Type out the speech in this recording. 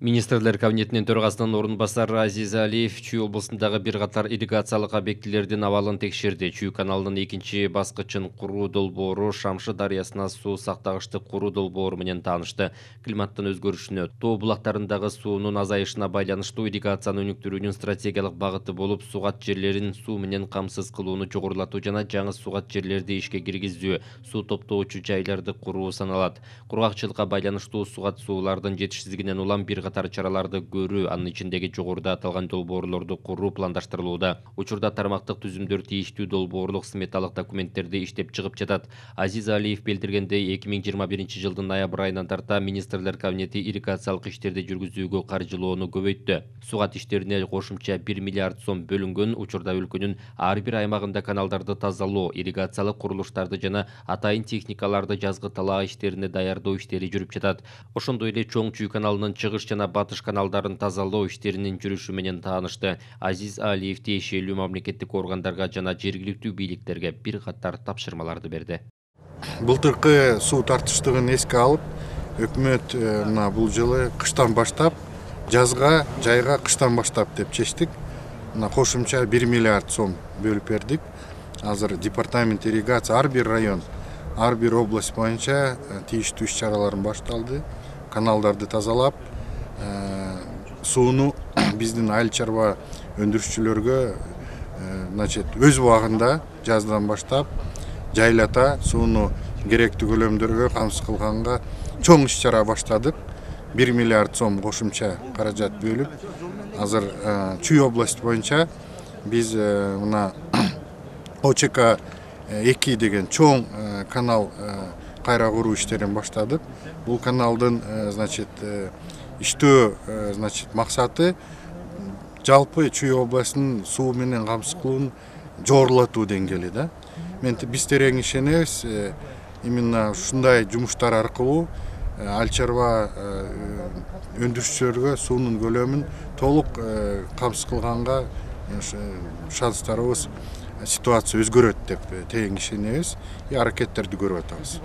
Министрлер кабинетинин төрагасынын орун басары Азиз Алиев Чүй облусундагы бир катар ирригациялык объектилердин абалын текшерди. Чүй каналынын экинчи баскычын куруу долбоору Шамшы дарыясына суу сактагычты куруу долбоору менен таанышты. Климаттын өзгөрүшүнө, тоо булактарындагы суунун азайышына байланыштуу ирригацияны өнүктүрүүнүн стратегиялык багыты болуп, сугат жерлерин суу менен камсыз кылууну жогорулатуу жана жаңы сугат жерлерди ишке киргизүү, суу топтоочу жайларды куруу саналат. Кургакчылыкка байланыштуу сугат суулардын жетишсиздигинен улам бир катар чараларды көрүү, анын ичиндеги жогоруда аталган долбоорлорду куруу пландаштырылууда. Учурда тармактык түзүмдөр тийиштүү долбоорлук сметалык документтерди иштеп чыгып жатат. Азиз Алиев билдиргендей, 2021-жылдын ноябрь айынан тарта министрлер кабинети ирригациялык иштерди жүргүзүүгө каржылоону көбөйттү. Сугат иштерине кошумча 1 миллиард сом бөлүнгөн. Учурда өлкөнүн ар бир аймагында каналдарды тазалоо, ирригациялык курулуштарды жана атайын техникаларды жазгы талаа иштерине даярдоо иштери жүрүп жатат. Ошондой эле Чоң Чүй каналынын чыгыш жана батыш каналдарын тазалоо иштеринин жүрүшү менен таанышты. Азиз Алиев тиешелүү мамлекеттик органдарга жана жергиликтүү бийликтерге бир катар тапшырмаларды берди. Былтыркы суу тартыштыгын эске алып, өкмөт бул жылы кыштан баштап, жазга, жайга кыштан баштап деп чечтик. Кошумча 1 миллиард сом бөлүп бердик. Азыр департамент ирригация ар бир район, ар бир область боюнча тийиштүү иш-чараларын башталды. Каналдарды тазалап, сууну биздин айыл чарба өндүрүшчүлөргө өз убагында жаздан баштап жайлата сууну керектүү көлөмдөргө камсыз кылганга чоң иш-чара баштадык. 1 миллиард сом кошумча каражат бөлүп, азыр Чүй область боюнча биз мына ОЧК 2 деген чоң канал кайра куруу иштерин баштадык. Бул каналдын иштөө максаты жалпы Чүй областынын суу менен камсыз кылуун жогорулатуу деңгээли да. Биз терең ишенебиз, именно ушундай жумуштар аркылуу айыл чарба өндүрүшчүлөргө суунун көлөмүн толук камсыз кылганга шанстарыбыз ситуация өзгөрөт деп терең ишенебиз. Аракеттерди көрүп атабыз.